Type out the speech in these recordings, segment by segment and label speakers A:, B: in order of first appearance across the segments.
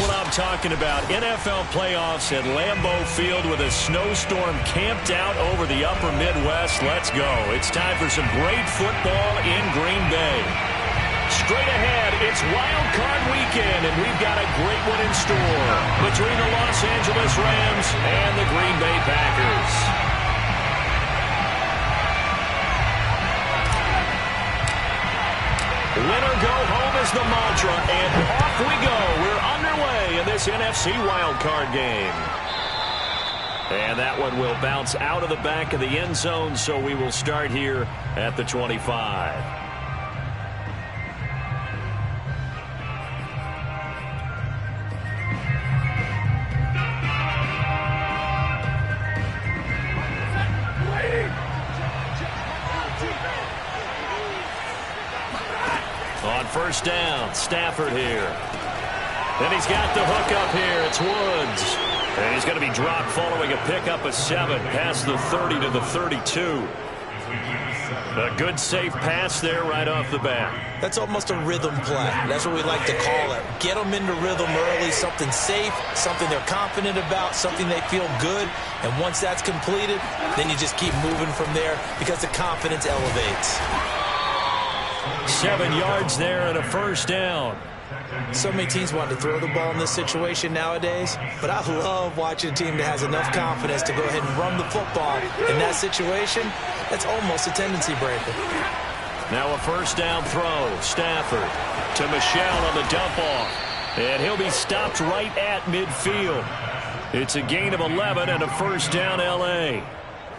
A: what I'm talking about. NFL playoffs at Lambeau Field with a snowstorm camped out over the upper Midwest. Let's go. It's time for some great football in Green Bay. Straight ahead, it's Wild Card Weekend, and we've got a great one in store between the Los Angeles Rams and the Green Bay Packers. Win or go home is the mantra, and off we go. We're underway in this NFC wildcard game. And that one will bounce out of the back of the end zone, so we will start here at the 25. On first down, Stafford here. Then he's got the hook up here. It's Woods. And he's going to be dropped following a pickup of 7 past the 30 to the 32. A good safe pass there right off the bat.
B: That's almost a rhythm play. That's what we like to call it. Get them into rhythm early, something safe, something they're confident about, something they feel good. And once that's completed, then you just keep moving from there because the confidence elevates.
A: 7 yards there and a first down.
B: So many teams want to throw the ball in this situation nowadays, but I love watching a team that has enough confidence to go ahead and run the football. In that situation, that's almost a tendency breaker.
A: Now a first down throw. Stafford to Michel on the dump off. And he'll be stopped right at midfield. It's a gain of 11 and a first down L.A.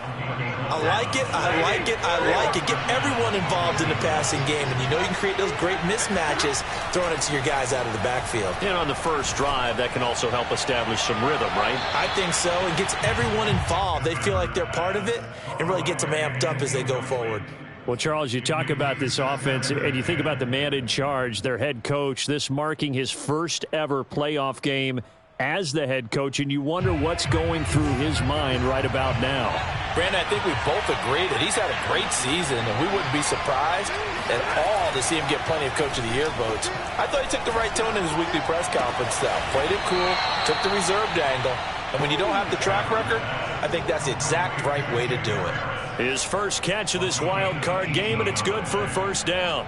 B: I like it, I like it, I like it. Get everyone involved in the passing game, and you know you can create those great mismatches throwing it to your guys out of the backfield.
A: And on the first drive, that can also help establish some rhythm, right?
B: I think so. It gets everyone involved. They feel like they're part of it and really gets them amped up as they go forward.
A: Well, Charles, you talk about this offense, and you think about the man in charge, their head coach, this marking his first ever playoff game as the head coach, and you wonder what's going through his mind right about now.
B: Brandon, I think we both agree that he's had a great season, and we wouldn't be surprised at all to see him get plenty of Coach of the Year votes. I thought he took the right tone in his weekly press conference, though. Played it cool, took the reserved angle, and when you don't have the track record, I think that's the exact right way to do it.
A: His first catch of this wild card game, and it's good for a first down.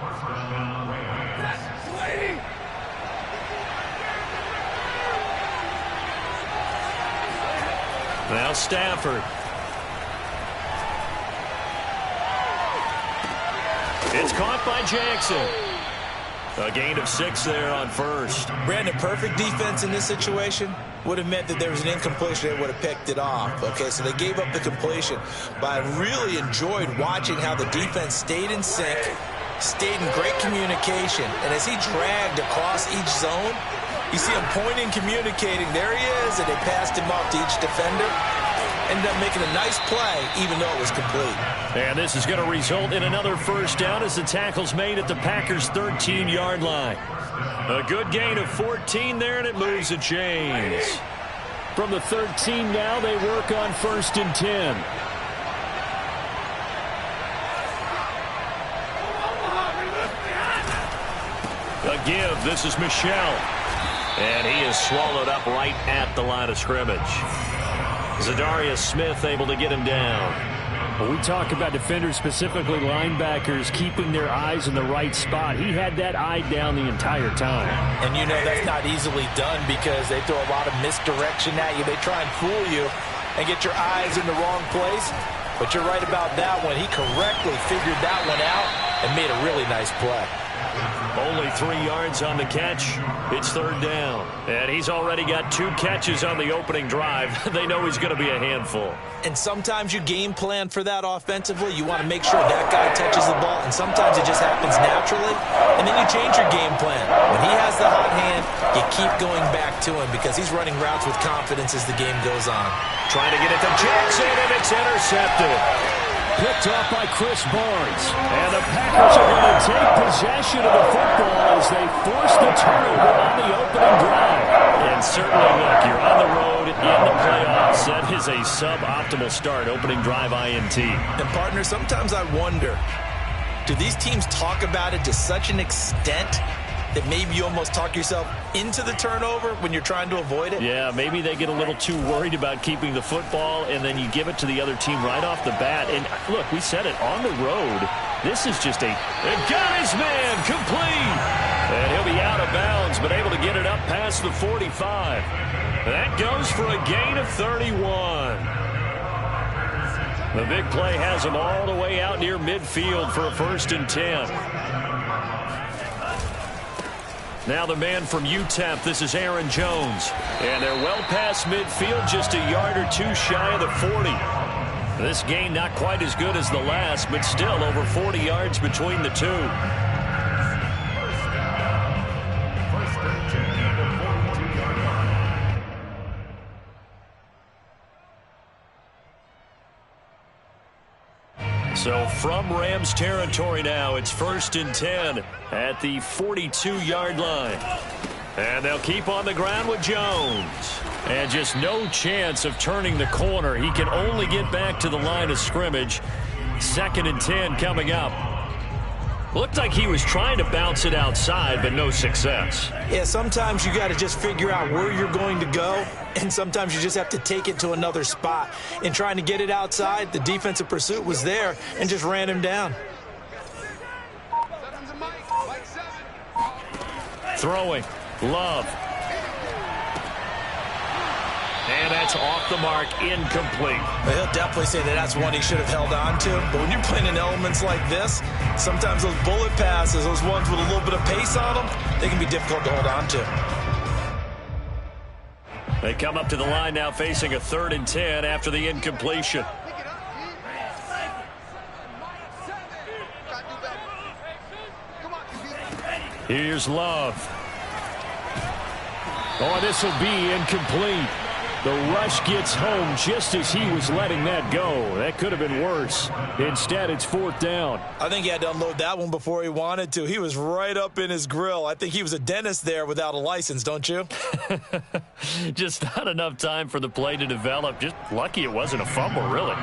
A: Now Stafford. It's caught by Jackson. A gain of 6 there on first.
B: Brandon, perfect defense in this situation would have meant that there was an incompletion. They would have picked it off. Okay, so they gave up the completion. But I really enjoyed watching how the defense stayed in sync, stayed in great communication. And as he dragged across each zone, you see him pointing, communicating. There he is, and they passed him off to each defender. Ended up making a nice play, even though it was complete.
A: And this is going to result in another first down as the tackle's made at the Packers' 13-yard line. A good gain of 14 there, and it moves the chains. From the 13 now, they work on 1st and 10. A give. This is Michel. And he is swallowed up right at the line of scrimmage. Zadarius Smith able to get him down. Well, we talk about defenders, specifically linebackers, keeping their eyes in the right spot. He had that eye down the entire time.
B: And you know that's not easily done because they throw a lot of misdirection at you. They try and fool you and get your eyes in the wrong place. But you're right about that one. He correctly figured that one out and made a really nice play.
A: Only 3 yards on the catch. It's 3rd down. And he's already got 2 catches on the opening drive. They know he's going to be a handful.
B: And sometimes you game plan for that offensively. You want to make sure that guy touches the ball. And sometimes it just happens naturally. And then you change your game plan. When he has the hot hand, you keep going back to him because he's running routes with confidence as the game goes on.
A: Trying to get it to Jackson, and it's intercepted. Picked off by Chris Barnes. And the Packers are going to take possession of the football as they force the turnover on the opening drive. And certainly, look, you're on the road in the playoffs. That is a suboptimal start, opening drive INT.
B: And, partner, sometimes I wonder, do these teams talk about it to such an extent that maybe you almost talk yourself into the turnover when you're trying to avoid it?
A: Yeah, maybe they get a little too worried about keeping the football, and then you give it to the other team right off the bat. And look, we said it, on the road, this is just got his man complete. And he'll be out of bounds, but able to get it up past the 45. That goes for a gain of 31. The big play has him all the way out near midfield for a 1st and 10. Now the man from UTEP, this is Aaron Jones. And they're well past midfield, just a yard or two shy of the 40. This gain not quite as good as the last, but still over 40 yards between the two. So from Rams territory now, it's 1st and 10 at the 42-yard line. And they'll keep on the ground with Jones. And just no chance of turning the corner. He can only get back to the line of scrimmage. 2nd and 10 coming up. Looked like he was trying to bounce it outside, but no success.
B: Yeah, sometimes you got to just figure out where you're going to go, and sometimes you just have to take it to another spot. In trying to get it outside, the defensive pursuit was there and just ran him down.
A: Throwing. Love. And that's off the mark, incomplete.
B: He'll definitely say that that's one he should have held on to. But when you're playing in elements like this, sometimes those bullet passes, those ones with a little bit of pace on them, they can be difficult to hold on to.
A: They come up to the line now facing a 3rd and 10 after the incompletion. Here's Love. Oh, this will be incomplete. The rush gets home just as he was letting that go. That could have been worse. Instead, it's 4th down.
B: I think he had to unload that one before he wanted to. He was right up in his grill. I think he was a dentist there without a license, don't you?
A: Just not enough time for the play to develop. Just lucky it wasn't a fumble, really.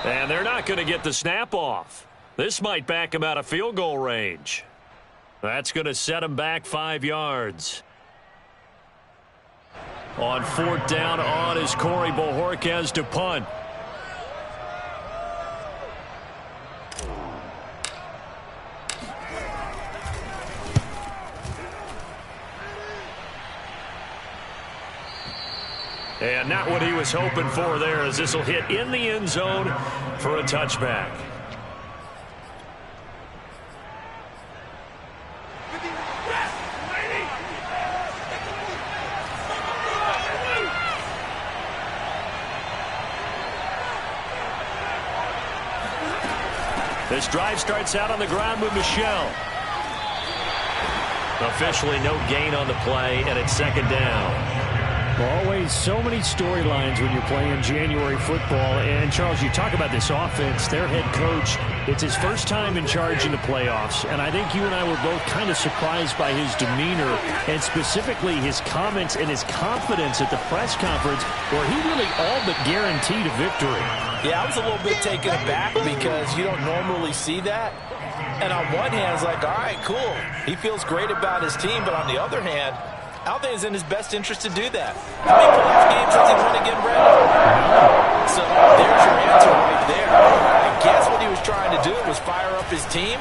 A: And they're not going to get the snap off. This might back him out of field goal range. That's going to set him back 5 yards. On 4th down on is Corey Bojorquez to punt. And not what he was hoping for there, as this will hit in the end zone for a touchback. This drive starts out on the ground with Michel. Officially no gain on the play, and it's 2nd down.
C: Always so many storylines when you're playing January football. And, Charles, you talk about this offense, their head coach, it's his first time in charge in the playoffs. And I think you and I were both kind of surprised by his demeanor and specifically his comments and his confidence at the press conference where he really all but guaranteed a victory.
B: Yeah, I was a little bit taken aback because you don't normally see that. And on one hand, it's like, all right, cool. He feels great about his team. But on the other hand, I don't think it's in his best interest to do that. How many playoff games has he won again, Brandon? So there's your answer right there. I guess what he was trying to do was fire up his team,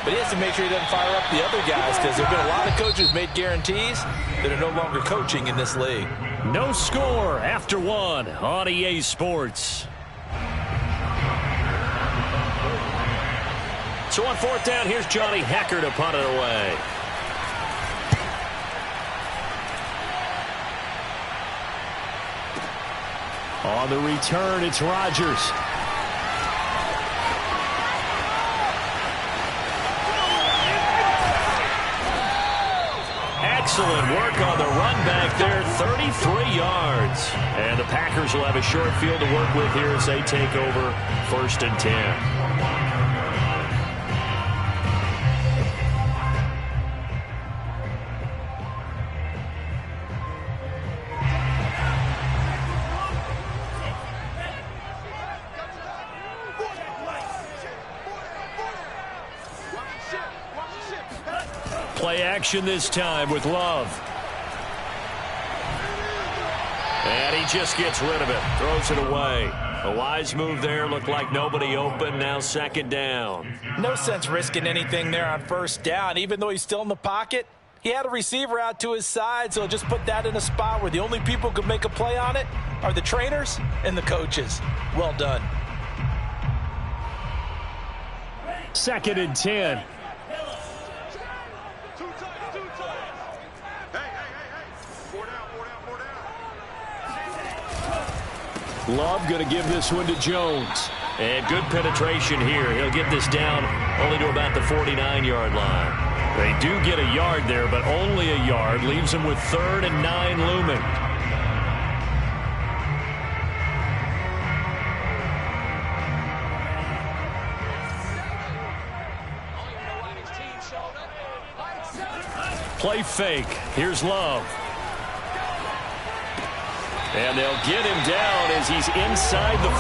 B: but he has to make sure he doesn't fire up the other guys because there have been a lot of coaches made guarantees that are no longer coaching in this league.
A: No score after 1 on EA Sports. So on 4th down, here's Johnny Hecker to punt it away. On the return, it's Rodgers. Excellent work on the run back there, 33 yards. And the Packers will have a short field to work with here as they take over 1st and 10. Play action this time with Love. And he just gets rid of it. Throws it away. A wise move there. Looked like nobody open. Now 2nd down.
B: No sense risking anything there on 1st down. Even though he's still in the pocket, he had a receiver out to his side, so just put that in a spot where the only people who could make a play on it are the trainers and the coaches. Well done.
C: 2nd and 10. Love going to give this one to Jones.
A: And good penetration here. He'll get this down only to about the 49-yard line. They do get a yard there, but only a yard. Leaves them with 3rd and 9 looming. Play fake. Here's Love. And they'll get him down as he's inside the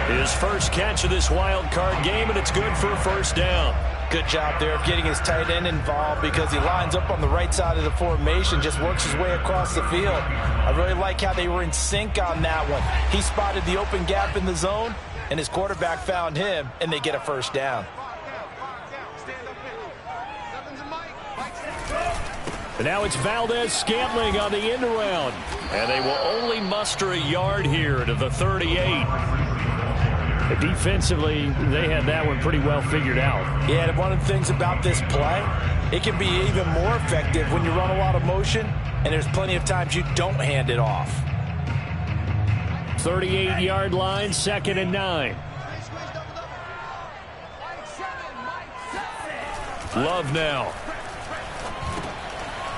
A: 40. His first catch of this wild card game, and it's good for a 1st down.
B: Good job there of getting his tight end involved because he lines up on the right side of the formation, just works his way across the field. I really like how they were in sync on that one. He spotted the open gap in the zone, and his quarterback found him, and they get a 1st down.
C: And now it's Valdez-Scantling on the end around.
A: And they will only muster a yard here to the 38.
C: Defensively, they had that one pretty well figured out.
B: Yeah, and one of the things about this play, it can be even more effective when you run a lot of motion, and there's plenty of times you don't hand it off.
C: 38-yard line, 2nd and 9.
A: Love now.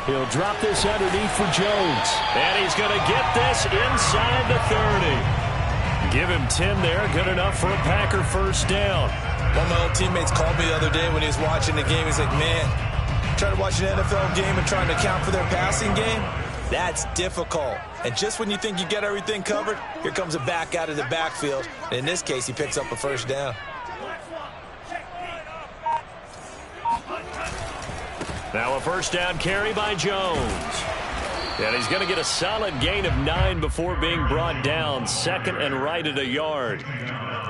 C: He'll drop this underneath for Jones.
A: And he's going to get this inside the 30. Give him 10 there. Good enough for a Packer 1st down.
B: One of my old teammates called me the other day when he was watching the game. He's like, man, trying to watch an NFL game and trying to account for their passing game, that's difficult. And just when you think you get everything covered, here comes a back out of the backfield. And in this case, he picks up a 1st down.
A: Now a 1st down carry by Jones. And he's going to get a solid gain of 9 before being brought down. 2nd and right at a yard.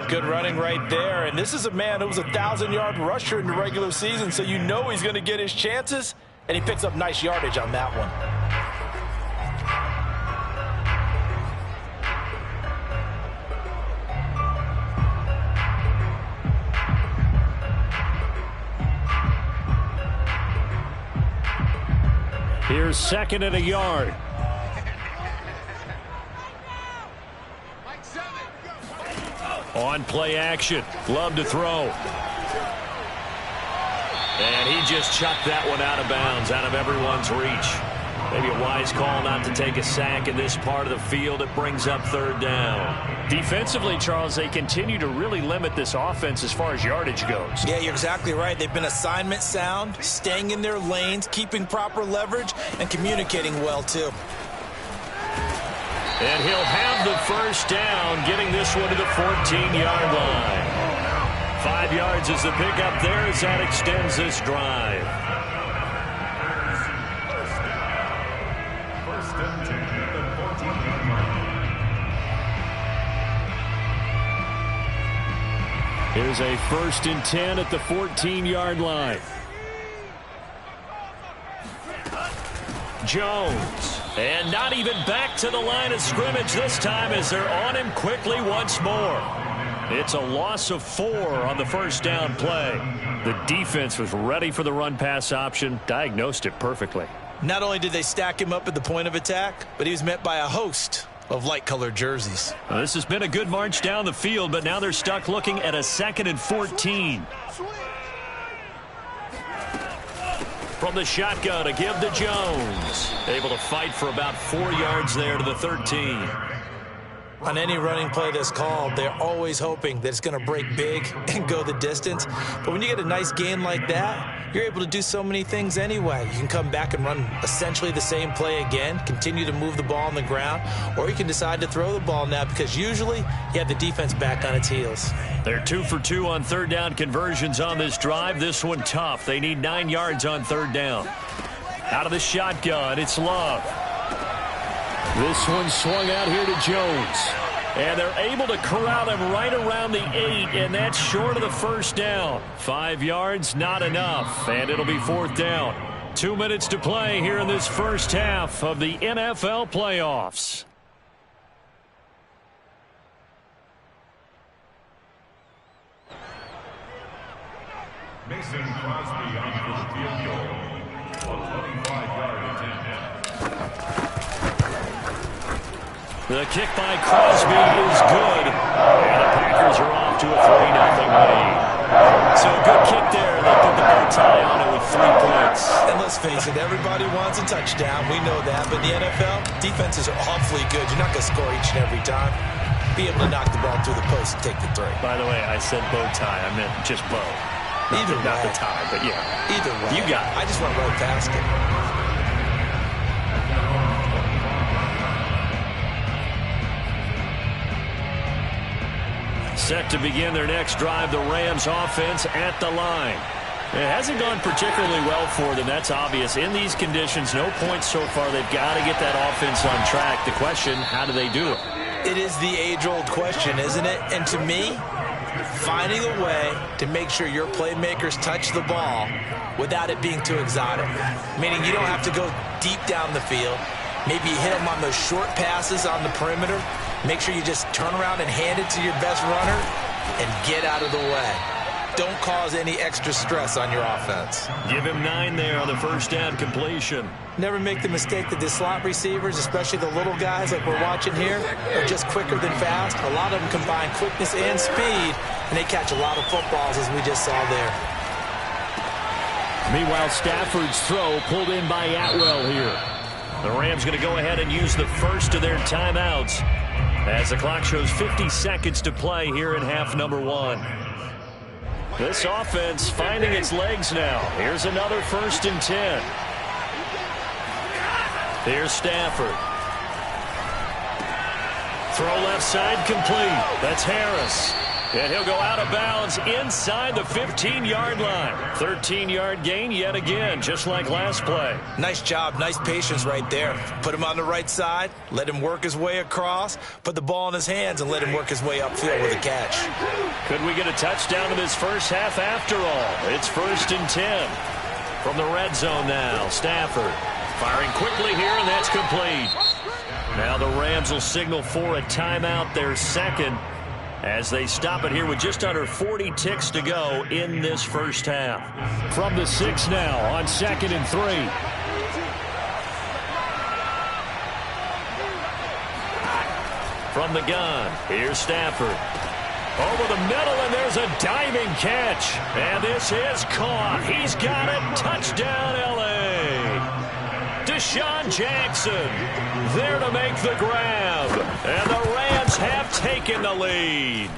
B: Good running right there. And this is a man who was a 1,000-yard rusher in the regular season, so you know he's going to get his chances. And he picks up nice yardage on that one.
C: Here's 2nd and a yard.
A: On play action. Love to throw. And he just chucked that one out of bounds, out of everyone's reach. Maybe a wise call not to take a sack in this part of the field. It brings up 3rd down.
C: Defensively, Charles, they continue to really limit this offense as far as yardage goes.
B: Yeah, you're exactly right. They've been assignment sound, staying in their lanes, keeping proper leverage, and communicating well, too.
A: And he'll have the 1st down, getting this one to the 14-yard line. 5 yards is the pickup there as that extends this drive.
C: Here's a 1st and 10 at the 14-yard line.
A: Jones. And not even back to the line of scrimmage this time as they're on him quickly once more. It's a loss of 4 on the 1st down play.
C: The defense was ready for the run-pass option, diagnosed it perfectly.
B: Not only did they stack him up at the point of attack, but he was met by a host of light-colored jerseys.
A: Well, this has been a good march down the field, but now they're stuck looking at a 2nd and 14. From the shotgun, a give to Jones. Able to fight for about 4 yards there to the 13.
B: On any running play that's called, they're always hoping that it's going to break big and go the distance. But when you get a nice gain like that, you're able to do so many things anyway. You can come back and run essentially the same play again, continue to move the ball on the ground, or you can decide to throw the ball now because usually you have the defense back on its heels.
A: They're 2 for 2 on third down conversions on this drive. This one tough. They need 9 yards on third down. Out of the shotgun, it's Love.
C: This one swung out here to Jones.
A: And they're able to corral him right around the 8, and that's short of the first down. 5 yards, not enough, and it'll be fourth down. 2 minutes to play here in this first half of the NFL playoffs.
D: Mason Crosby on for the field goal. A 25-yard attempt.
A: The kick by Crosby is good. And the Packers are off to a 3-0 lead. So a good kick there. They put the bow tie on it with 3 points.
B: And let's face it, everybody wants a touchdown. We know that. But in the NFL, defenses are awfully good. You're not going to score each and every time. Be able to knock the ball through the post and take the 3.
A: By the way, I said bow tie. I meant just bow. Not the tie, but yeah.
B: Either way.
A: You got it.
B: I just went right past it.
A: Set to begin their next drive, the Rams offense at the line. It hasn't gone particularly well for them. That's obvious. In these conditions, no points so far. They've got to get that offense on track. The question, how do they do it?
B: It is the age-old question, isn't it? And to me, finding a way to make sure your playmakers touch the ball without it being too exotic. Meaning you don't have to go deep down the field. Maybe you hit them on those short passes on the perimeter. Make sure you just turn around and hand it to your best runner and get out of the way. Don't cause any extra stress on your offense.
A: Give him 9 there on the first down completion.
B: Never make the mistake that the slot receivers, especially the little guys like we're watching here, are just quicker than fast. A lot of them combine quickness and speed, and they catch a lot of footballs, as we just saw there.
C: Meanwhile, Stafford's throw pulled in by Atwell here.
A: The Rams going to go ahead and use the first of their timeouts as the clock shows 50 seconds to play here in half number 1. This offense finding its legs now. Here's another 1st and 10. Here's Stafford. Throw left side complete. That's Harris. And he'll go out of bounds inside the 15-yard line. 13-yard gain yet again, just like last play.
B: Nice job, nice patience right there. Put him on the right side, let him work his way across, put the ball in his hands, and let him work his way upfield with a catch.
A: Could we get a touchdown in this first half after all? It's 1st and 10. From the red zone now, Stafford firing quickly here, and that's complete. Now the Rams will signal for a timeout, their second, as they stop it here with just under 40 ticks to go in this first half.
C: From the 6 now on 2nd and 3.
A: From the gun, here's Stafford. Over the middle, and there's a diving catch. And this is caught. He's got it. Touchdown, L.A. Deshaun Jackson there to make the grab. And the Rams have taken the lead.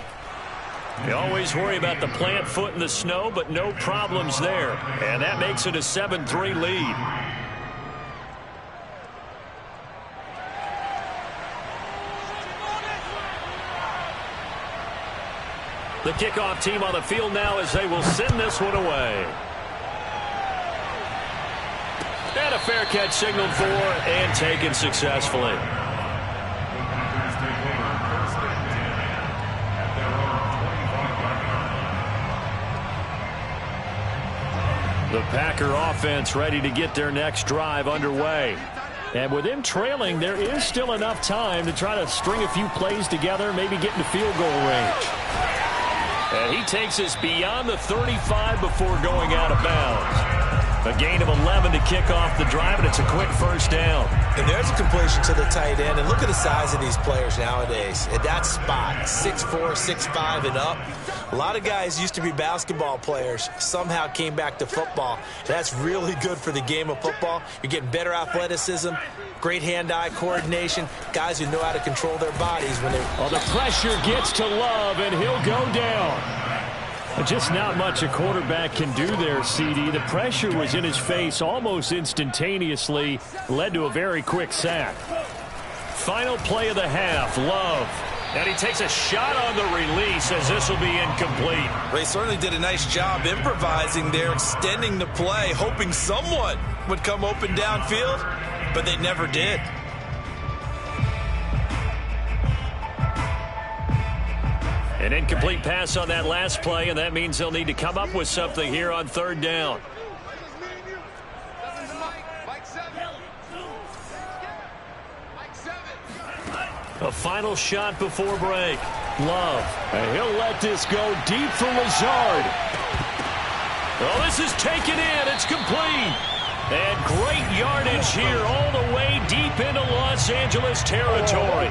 A: You always worry about the plant foot in the snow, but no problems there. And that makes it a 7-3 lead. The kickoff team on the field now as they will send this one away. And a fair catch signaled for and taken successfully. The Packer offense ready to get their next drive underway. And with them trailing, there is still enough time to try to string a few plays together, maybe get into field goal range. And he takes us beyond the 35 before going out of bounds. A gain of 11 to kick off the drive, and it's a quick first down.
B: And there's a completion to the tight end. And look at the size of these players nowadays. At that spot, 6'4", 6'5", and up. A lot of guys used to be basketball players, somehow came back to football. That's really good for the game of football. You're getting better athleticism, great hand-eye coordination, guys who know how to control their bodies when they're...
C: Oh, the pressure gets to Love, and he'll go down. Just not much a quarterback can do there, CD. The pressure was in his face almost instantaneously, led to a very quick sack. Final play of the half, Love. And he takes a shot on the release as this will be incomplete.
B: Well, he certainly did a nice job improvising there, extending the play, hoping someone would come open downfield, but they never did.
A: An incomplete pass on that last play, and that means they'll need to come up with something here on third down. A final shot before break. Love.
C: And he'll let this go deep for Lazard.
A: Oh, this is taken in. It's complete. And great yardage here all the way deep into Los Angeles territory.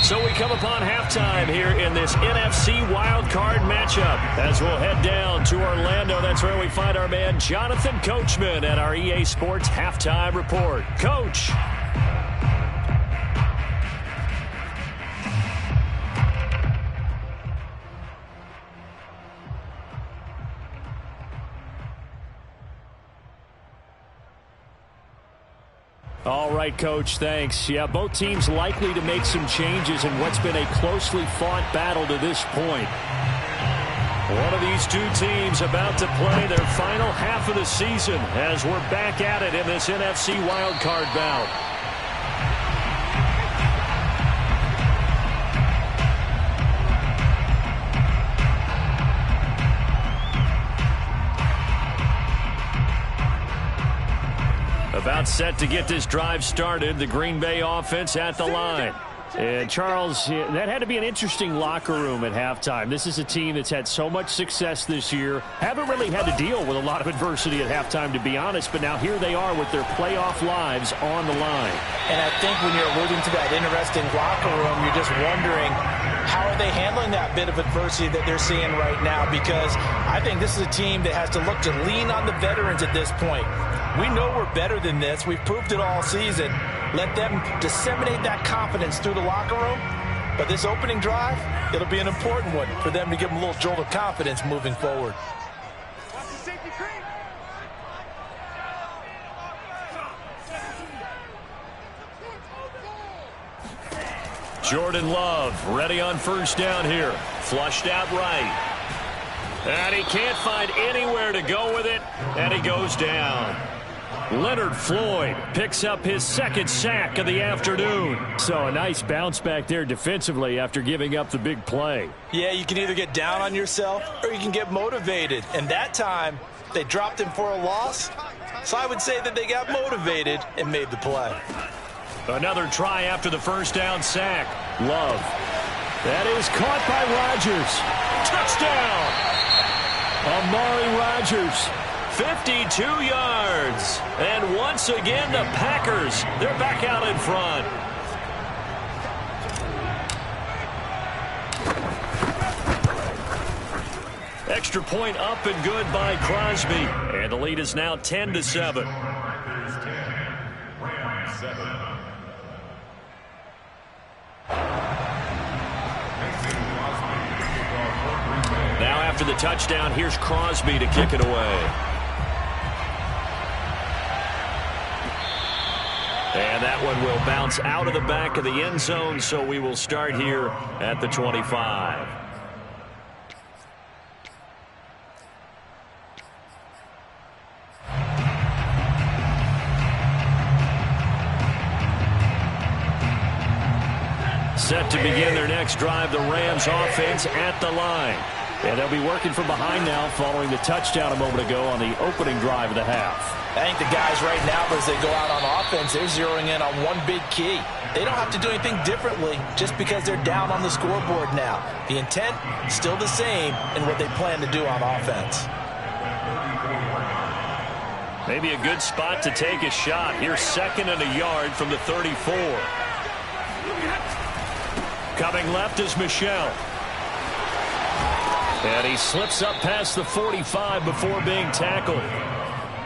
A: So we come upon halftime here in this NFC wildcard matchup. As we'll head down to Orlando, that's where we find our man Jonathan Coachman at our EA Sports Halftime Report. Coach.
C: All right, Coach, thanks. Yeah, both teams likely to make some changes in what's been a closely fought battle to this point.
A: One of these two teams about to play their final half of the season as we're back at it in this NFC wildcard bout. About set to get this drive started. The Green Bay offense at the line.
C: And, Charles, that had to be an interesting locker room at halftime. This is a team that's had so much success this year. Haven't really had to deal with a lot of adversity at halftime, to be honest. But now here they are with their playoff lives on the line.
B: And I think when you're alluding to that interesting locker room, you're just wondering, how are they handling that bit of adversity that they're seeing right now? Because I think this is a team that has to look to lean on the veterans at this point. We know we're better than this. We've proved it all season. Let them disseminate that confidence through the locker room. But this opening drive, it'll be an important one for them to give them a little jolt of confidence moving forward.
A: Jordan Love ready on first down here. Flushed out right. And he can't find anywhere to go with it. And he goes down. Leonard Floyd picks up his second sack of the afternoon.
C: So a nice bounce back there defensively after giving up the big play.
B: Yeah, you can either get down on yourself or you can get motivated. And that time, they dropped him for a loss. So I would say that they got motivated and made the play.
A: Another try after the first down sack.
C: Love. That is caught by Rodgers.
A: Touchdown!
C: Amari Rodgers.
A: 52 yards. And once again, the Packers, they're back out in front. Extra point up and good by Crosby. And the lead is now 10-7. Now after the touchdown, here's Crosby to kick it away. And that one will bounce out of the back of the end zone, so we will start here at the 25. Set to begin their next drive, the Rams offense at the line. And they'll be working from behind now following the touchdown a moment ago on the opening drive of the half.
B: I think the guys right now, as they go out on offense, they're zeroing in on one big key. They don't have to do anything differently just because they're down on the scoreboard now. The intent, still the same in what they plan to do on offense.
A: Maybe a good spot to take a shot. Here's 2nd and a yard from the 34. Coming left is Michel. And he slips up past the 45 before being tackled.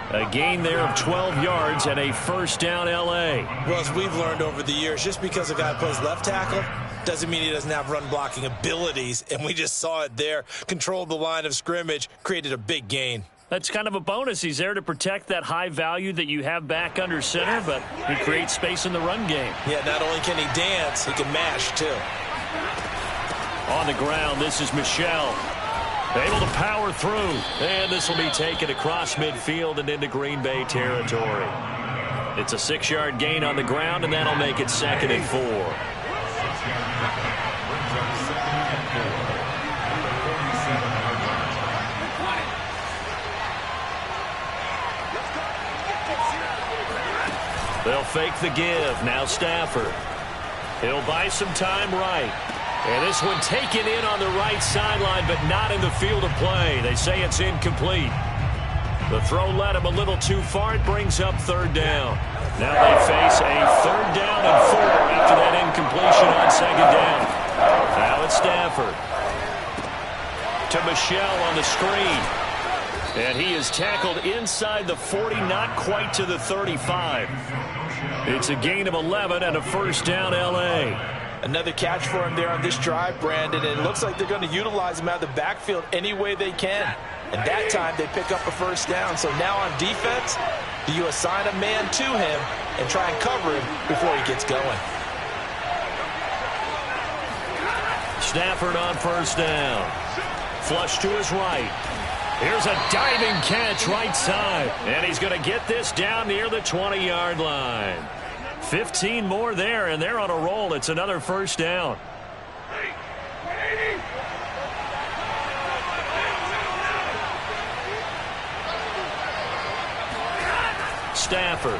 A: A gain there of 12 yards and a first down L.A.
B: Well, as we've learned over the years, just because a guy plays left tackle doesn't mean he doesn't have run blocking abilities. And we just saw it there. Controlled the line of scrimmage, created a big gain.
C: That's kind of a bonus. He's there to protect that high value that you have back under center, but he creates space in the run game.
B: Yeah, not only can he dance, he can mash, too.
A: On the ground, this is Michel. Able to power through. And this will be taken across midfield and into Green Bay territory. It's a 6-yard gain on the ground, and that'll make it 2nd and 4. They'll fake the give. Now Stafford. He'll buy some time right. And this one taken in on the right sideline, but not in the field of play. They say it's incomplete. The throw led him a little too far. It brings up 3rd down. Now they face a 3rd down and 4 after that incompletion on 2nd down. Now it's Stafford. To Michel on the screen. And he is tackled inside the 40, not quite to the 35. It's a gain of 11 and a first down L.A.
B: Another catch for him there on this drive, Brandon, and it looks like they're going to utilize him out of the backfield any way they can. And that time they pick up a first down. So now on defense, do you assign a man to him and try and cover him before he gets going?
A: Stafford on first down. Flush to his right. Here's a diving catch right side. And he's going to get this down near the 20-yard line. 15 more there, and they're on a roll. It's another first down. Stafford.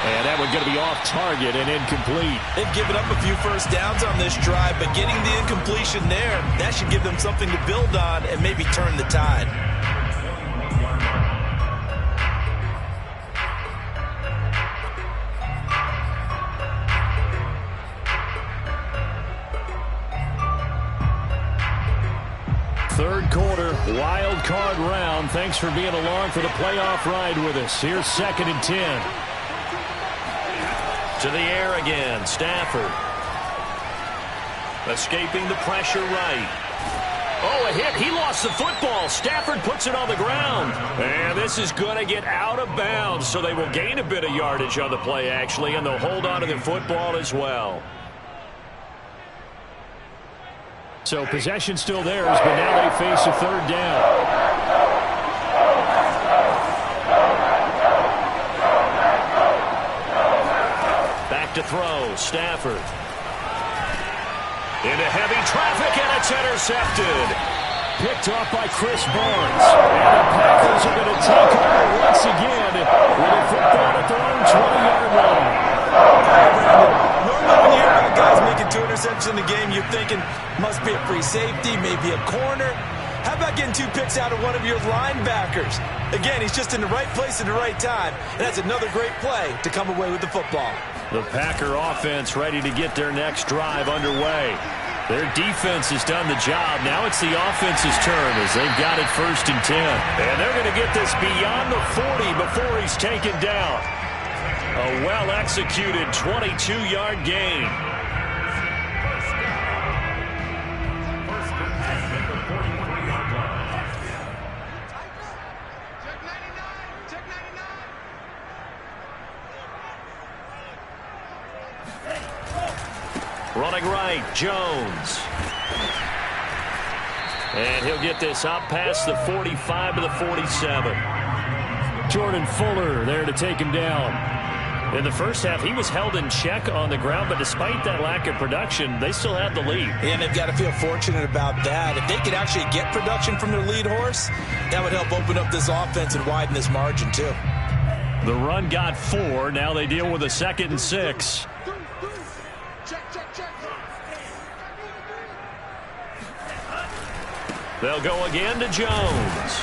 A: And that one's going to be off target and incomplete.
B: They've given up a few first downs on this drive, but getting the incompletion there, that should give them something to build on and maybe turn the tide.
C: Third quarter, wild card round. Thanks for being along for the playoff ride with us. Here's 2nd and 10.
A: To the air again, Stafford. Escaping the pressure right. Oh, a hit. He lost the football. Stafford puts it on the ground. And this is going to get out of bounds, so they will gain a bit of yardage on the play, actually, and they'll hold on to the football as well.
C: So possession still theirs, but now they face a 3rd down.
A: To throw, Stafford. Into heavy traffic, and it's intercepted.
C: Picked off by Chris Barnes. And the Packers are going to take over once again with a football at their own 20-yard line.
B: Normally when you hear about guys making 2 interceptions in the game, you're thinking must be a free safety, maybe a corner. How about getting 2 picks out of one of your linebackers? Again, he's just in the right place at the right time. And that's another great play to come away with the football.
A: The Packer offense ready to get their next drive underway. Their defense has done the job. Now it's the offense's turn as they've got it 1st and 10. And they're going to get this beyond the 40 before he's taken down. A well-executed 22-yard gain. Running right, Jones. And he'll get this up past the 45 to the 47.
C: Jordan Fuller there to take him down. In the first half, he was held in check on the ground, but despite that lack of production, they still had the lead.
B: And they've got to feel fortunate about that. If they could actually get production from their lead horse, that would help open up this offense and widen this margin, too.
C: The run got 4. Now they deal with a 2nd and 6.
A: They'll go again to Jones.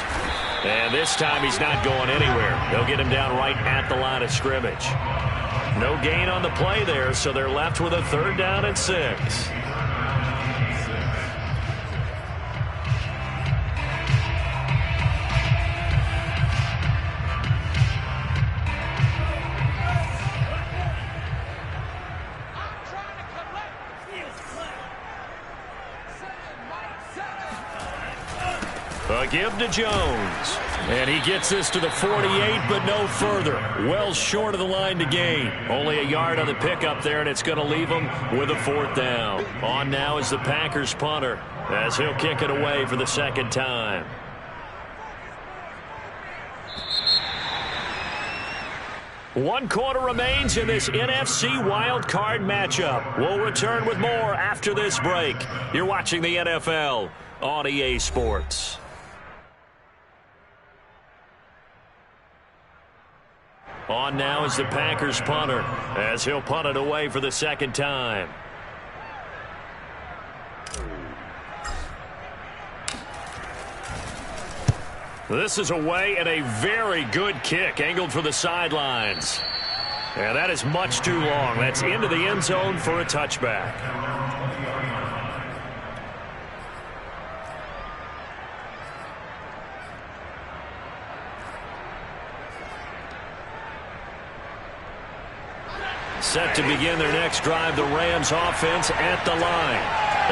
A: And this time he's not going anywhere. They'll get him down right at the line of scrimmage. No gain on the play there, so they're left with a 3rd down and 6. A give to Jones. And he gets this to the 48, but no further. Well short of the line to gain. Only a yard on the pickup there, and it's going to leave him with a 4th down. On now is the Packers punter, as he'll kick it away for the 2nd time. One quarter remains in this NFC wildcard matchup. We'll return with more after this break. You're watching the NFL on EA Sports. On now is the Packers punter, as he'll punt it away for the 2nd time. This is away and a very good kick, angled for the sidelines. And that is much too long. That's into the end zone for a touchback. Set to begin their next drive, the Rams offense at the line.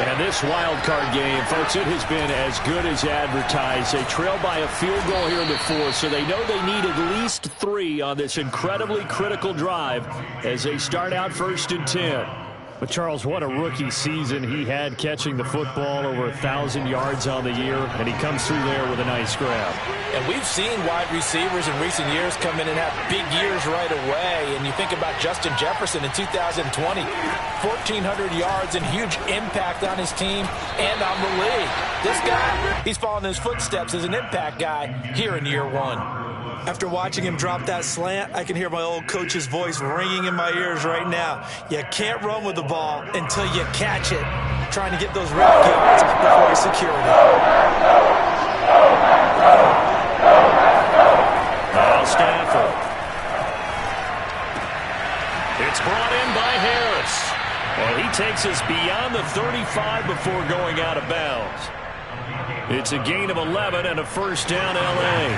A: And this wild card game, folks, it has been as good as advertised. They trail by a field goal here in the 4th, so they know they need at least 3 on this incredibly critical drive as they start out 1st and 10.
C: But, Charles, what a rookie season he had, catching the football over 1,000 yards on the year, and he comes through there with a nice grab.
B: And we've seen wide receivers in recent years come in and have big years right away. And you think about Justin Jefferson in 2020, 1,400 yards and huge impact on his team and on the league. This guy, he's following his footsteps as an impact guy here in year 1. After watching him drop that slant, I can hear my old coach's voice ringing in my ears right now. You can't run with the ball until you catch it. Trying to get those rack yards before he secured it.
A: Now Stafford. It's brought in by Harris. And he takes us beyond the 35 before going out of bounds. It's a gain of 11 and a 1st down, L.A.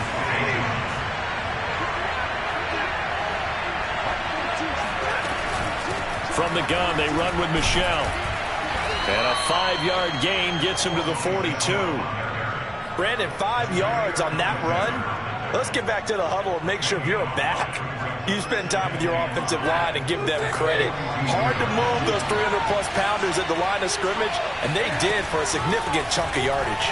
A: From the gun, they run with Michel. And a 5-yard gain gets him to the 42.
B: Brandon, 5 yards on that run. Let's get back to the huddle and make sure if you're a back, you spend time with your offensive line and give them credit. Hard to move those 300-plus pounders at the line of scrimmage, and they did for a significant chunk of yardage.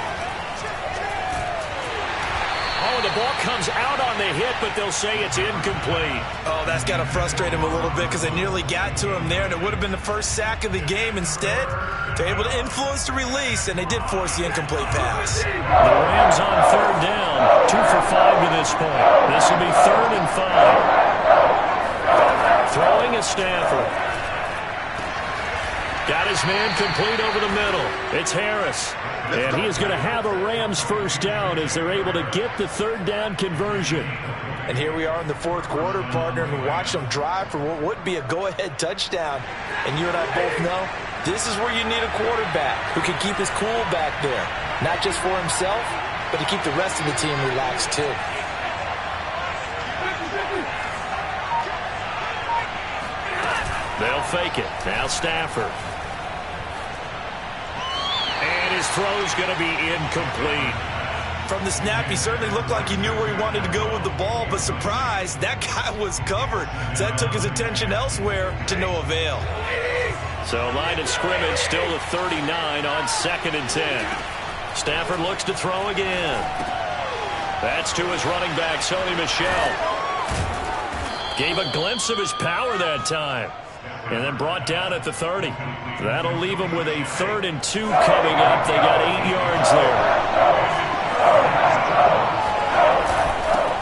A: Oh, the ball comes out on the hit, but they'll say it's incomplete.
B: Oh, that's got to frustrate him a little bit because they nearly got to him there, and it would have been the first sack of the game. Instead, they're able to influence the release, and they did force the incomplete pass.
A: The Rams on 3rd down, 2 for 5 to this point. This will be 3rd and 5. Throwing is Stafford. Got his man complete over the middle. It's Harris. And he is going to have a Rams 1st down as they're able to get the 3rd down conversion.
B: And here we are in the 4th quarter, partner, and we watch them drive for what would be a go-ahead touchdown. And you and I both know this is where you need a quarterback who can keep his cool back there. Not just for himself, but to keep the rest of the team relaxed too.
A: They'll fake it. Now Stafford. And his throw's going to be incomplete.
B: From the snap, he certainly looked like he knew where he wanted to go with the ball, but surprise, that guy was covered. So that took his attention elsewhere to no avail.
A: So line of scrimmage still to 39 on 2nd and 10. Stafford looks to throw again. That's to his running back, Sony Michel. Gave a glimpse of his power that time. And then brought down at the 30. That'll leave him with a 3rd and 2 coming up. They got 8 yards there.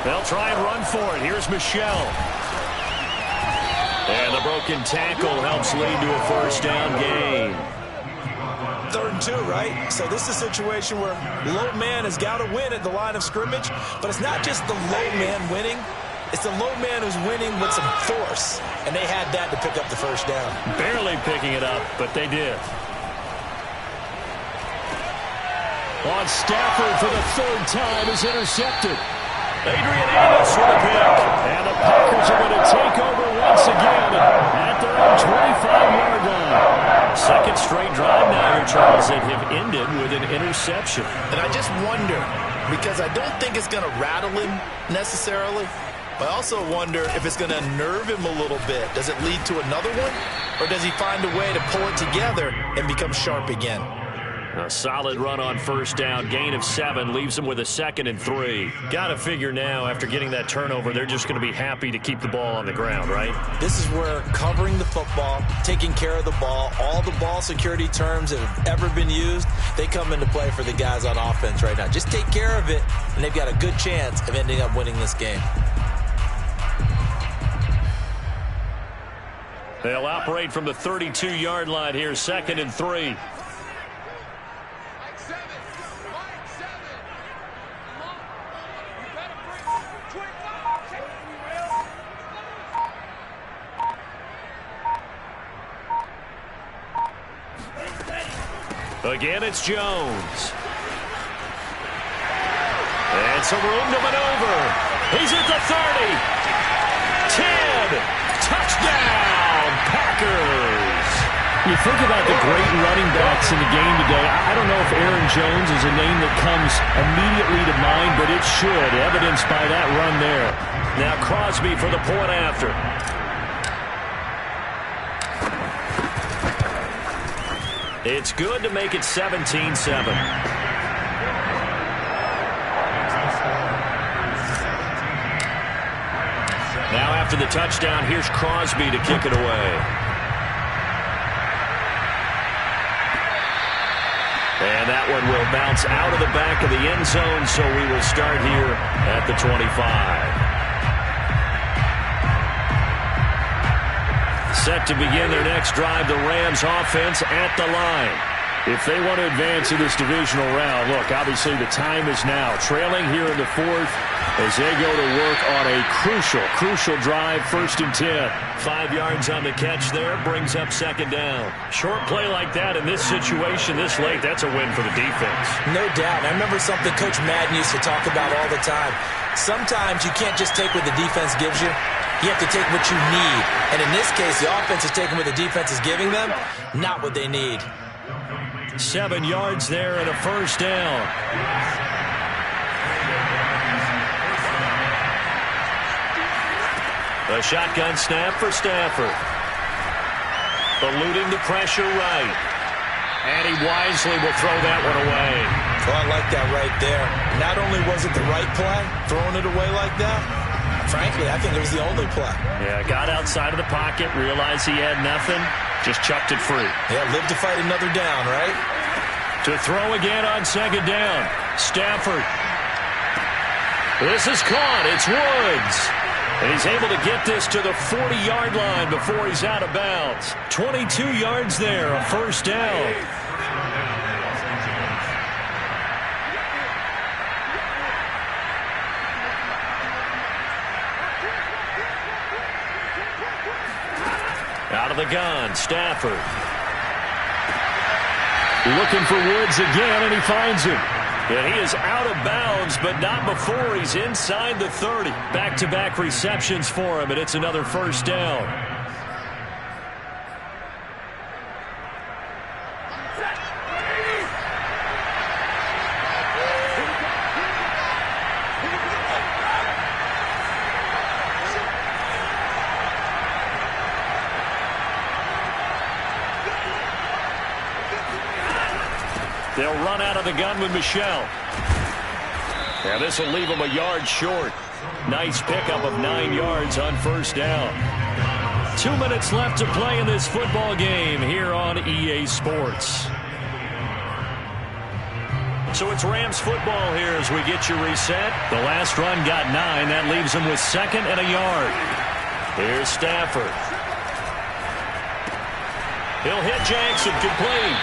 A: They'll try and run for it. Here's Michel. And the broken tackle helps lead to a 1st down gain.
B: 3rd and 2, right? So this is a situation where low man has got to win at the line of scrimmage, but it's not just the low man winning. It's the low man who's winning with some force, and they had that to pick up the first down.
C: Barely picking it up, but they did. On Stafford for the 3rd time is intercepted.
A: Adrian Amos with a pick.
C: And the Packers are going to take over once again at their own 25-yard line.
A: Second straight drive now here, Charles, that have ended with an interception.
E: And I just wonder, because I don't think it's going to rattle him necessarily, but I also wonder if it's going to nerve him a little bit. Does it lead to another one? Or does he find a way to pull it together and become sharp again?
A: A solid run on first down. Gain of 7 leaves them with a 2nd and 3.
C: Got to figure now, after getting that turnover, they're just going to be happy to keep the ball on the ground, right?
B: This is where covering the football, taking care of the ball, all the ball security terms that have ever been used, they come into play for the guys on offense right now. Just take care of it, and they've got a good chance of ending up winning this game.
C: They'll operate from the 32-yard line here, 2nd and 3. Again, it's Jones. And some room to maneuver. He's at the 30. 10. Touchdown, Packers. You think about the great running backs in the game today. I don't know if Aaron Jones is a name that comes immediately to mind, but it should, evidenced by that run there.
A: Now Crosby for the point after. It's good to make it 17-7. Now after the touchdown, here's Crosby to kick it away. And that one will bounce out of the back of the end zone, so we will start here at the 25. Set to begin their next drive, the Rams offense at the line.
C: If they want to advance in this divisional round, look, obviously the time is now. Trailing here in the 4th as they go to work on a crucial drive, 1st and 10.
A: 5 yards on the catch there, brings up 2nd down.
C: Short play like that in this situation this late, that's a win for the defense.
B: No doubt. I remember something Coach Madden used to talk about all the time. Sometimes you can't just take what the defense gives you. You have to take what you need. And in this case, the offense is taking what the defense is giving them, not what they need.
C: 7 yards there and a 1st down.
A: A shotgun snap for Stafford. Eluding the pressure right.
C: And he wisely will throw that one away.
B: Well, I like that right there. Not only was it the right play, throwing it away like that, frankly, I think it was the only play.
C: Yeah, got outside of the pocket, realized he had nothing, just chucked it free.
B: Yeah, live to fight another down, right?
C: To throw again on 2nd down. Stafford. This is caught. It's Woods. And he's able to get this to the 40-yard line before he's out of bounds. 22 yards there, a 1st down. Out of the gun, Stafford. Looking for Woods again, and he finds him. And he is out of bounds, but not before he's inside the 30. Back-to-back receptions for him, and it's another 1st down. They'll run out of the gun with Michel. And this will leave him a yard short. Nice pickup of 9 yards on 1st down. 2 minutes left to play in this football game here on EA Sports. So it's Rams football here as we get you reset. The last run got 9. That leaves him with 2nd and a yard. Here's Stafford. He'll hit Jackson, complete.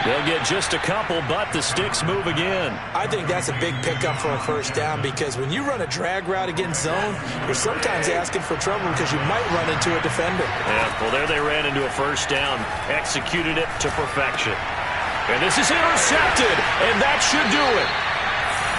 A: They'll get just a couple, but the sticks move again.
B: I think that's a big pickup for a first down because when you run a drag route against zone, you're sometimes asking for trouble because you might run into a defender.
A: Yeah, well, there they ran into a first down, executed it to perfection. And this is intercepted, and that should do it.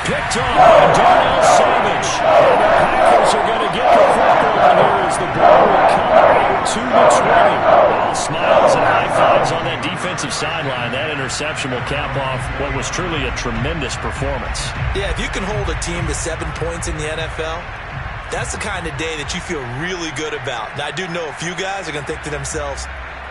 A: Picked off by Darnell Savage. And the Packers are going to get the football here as the ball will come out to the 20. All smiles and high fives on that defensive sideline. That interception will cap off what was truly a tremendous performance.
B: Yeah, if you can hold a team to 7 points in the NFL, that's the kind of day that you feel really good about. Now, I do know a few guys are going to think to themselves,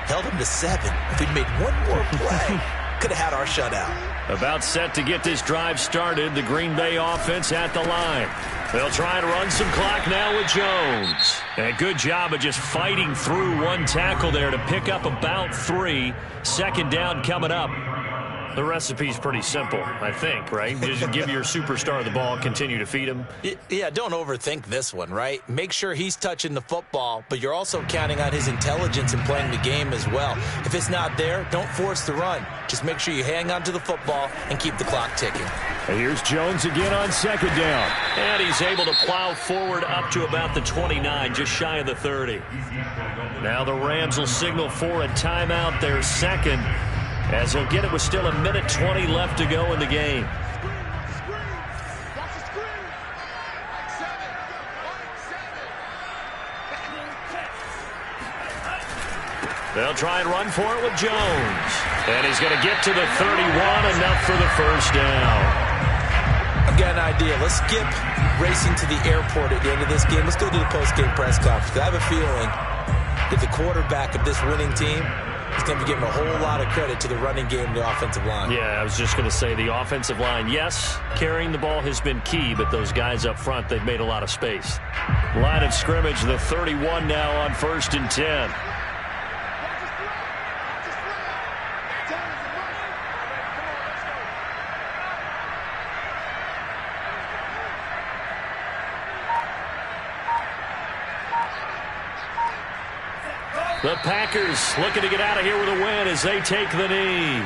B: held them to 7. If we'd made one more play, could have had our shutout.
A: About set to get this drive started, the Green Bay offense at the line. They'll try and run some clock now with Jones. And a good job of just fighting through one tackle there to pick up about 3. Second down coming up. The recipe's pretty simple, I think, right? Just give your superstar the ball, continue to feed him.
B: Yeah, don't overthink this one, right? Make sure he's touching the football, but you're also counting on his intelligence in playing the game as well. If it's not there, don't force the run. Just make sure you hang on to the football and keep the clock ticking.
A: And here's Jones again on second down. And he's able to plow forward up to about the 29, just shy of the 30. Now the Rams will signal for a timeout, their second, as he'll get it with still 1:20 left to go in the game. They'll try and run for it with Jones. And he's going to get to the 31, enough for the first down.
B: I've got an idea. Let's skip racing to the airport at the end of this game. Let's go to the post-game press conference. I have a feeling that the quarterback of this winning team is going to be giving a whole lot of credit to the running game and the offensive line.
A: Yeah, I was just going to say the offensive line, yes, carrying the ball has been key, but those guys up front, they've made a lot of space. Line of scrimmage, the 31 now on 1st and 10. The Packers looking to get out of here with a win as they take the knee.